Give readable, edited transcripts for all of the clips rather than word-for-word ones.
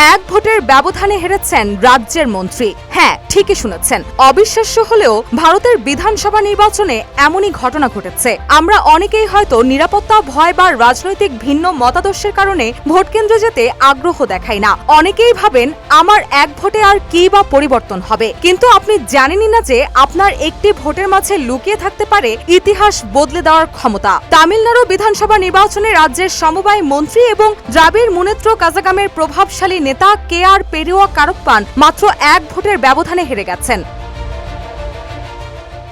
এক ভোটের ব্যবধানে হেরেছেন রাজ্যের মন্ত্রী। হ্যাঁ, ঠিকই শুনেছেন। অবিশ্বাস্য হলেও ভারতের বিধানসভা নির্বাচনে এমনই ঘটনা ঘটেছে। আমরা অনেকেই হয়তো নিরাপত্তা ভয় বা রাজনৈতিক ভিন্ন মতাদর্শের কারণে ভোট কেন্দ্রে যেতে আগ্রহ দেখাই না। অনেকেই ভাবেন আমার এক ভোটে আর কি বা পরিবর্তন হবে, কিন্তু আপনি জানেনই না যে আপনার একটি ভোটের মাঝে লুকিয়ে থাকতে পারে ইতিহাস বদলে দেওয়ার ক্ষমতা। তামিলনাড়ু বিধানসভা নির্বাচনে রাজ্যের সমবায় মন্ত্রী এবং দ্রাবিড় মুনেত্র কাজাগামের প্রভাবশালী নেতা KR পেরুয়া কারপ্পান মাত্র এক ভোটের ব্যবধানে হেরে গেছেন।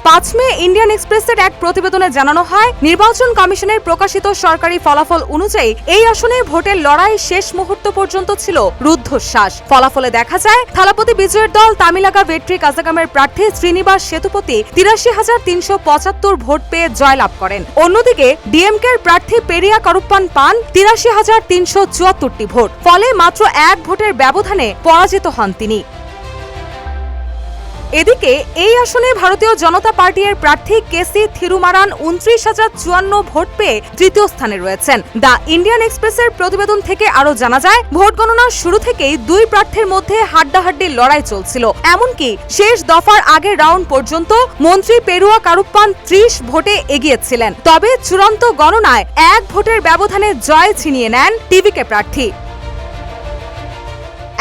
5 মে ইন্ডিয়ান এক্সপ্রেসের এক প্রতিবেদনে জানানো হয়, নির্বাচন কমিশনের প্রকাশিত সরকারি ফলাফল অনুযায়ী এই আসনে ভোটের লড়াই শেষ মুহূর্ত পর্যন্ত ছিল রুদ্ধশ্বাস। ফলাফলে দেখা যায়, থালাপতি বিজয়ের দল তামিলাকা ভেট্রি কাজাগামের প্রার্থী শ্রীনিবাস সেতুপতি 83,375 ভোট পেয়ে জয়লাভ করেন। অন্যদিকে ডিএমকের প্রার্থী পেরিয়া কারুপ্পান পান 83,374টি ভোট। ফলে মাত্র এক ভোটের ব্যবধানে পরাজিত হন তিনি। এদিকে এই আসনে ভারতীয় জনতা পার্টির প্রার্থী কেসি থিরুমারান 29,054 ভোট পেয়ে তৃতীয় স্থানে রয়েছেন। দ্য ইন্ডিয়ান এক্সপ্রেসের প্রতিবেদন থেকে আরও জানা যায়, ভোট গণনার শুরু থেকেই দুই প্রার্থীর মধ্যে হাড্ডাহাড্ডি লড়াই চলছিল। এমনকি শেষ দফার আগের রাউন্ড পর্যন্ত মন্ত্রী পেরুয়া কারুপ্পান 30 ভোটে এগিয়েছিলেন। তবে চূড়ান্ত গণনায় এক ভোটের ব্যবধানে জয় ছিনিয়ে নেন টিভিকে প্রার্থী।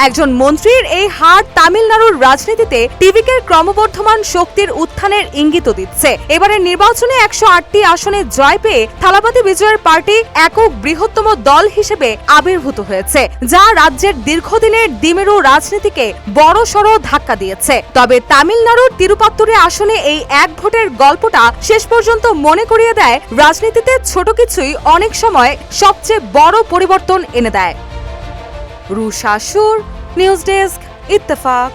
একজন মন্ত্রীর এই হার তামিলনাড়ুর রাজনীতিতে টিভিকের ক্রমবর্ধমান শক্তির উত্থানের ইঙ্গিত দিচ্ছে। এবারের নির্বাচনে 108টি আসনে জয় পেয়ে থালাপতি বিজয়ের পার্টি একক বৃহত্তম দল হিসেবে আবির্ভূত হয়েছে, যা রাজ্যের দীর্ঘদিনের দ্বিমেরু রাজনীতিকে বড়সড় ধাক্কা দিয়েছে। তবে তামিলনাড়ুর তিরুপাত্তুরে আসনে এই এক ভোটের গল্পটা শেষ পর্যন্ত মনে করিয়ে দেয়, রাজনীতিতে ছোট কিছুই অনেক সময় সবচেয়ে বড় পরিবর্তন এনে দেয়। রুশা সুর, নিউজ ডেস্ক, ইত্তেফাক।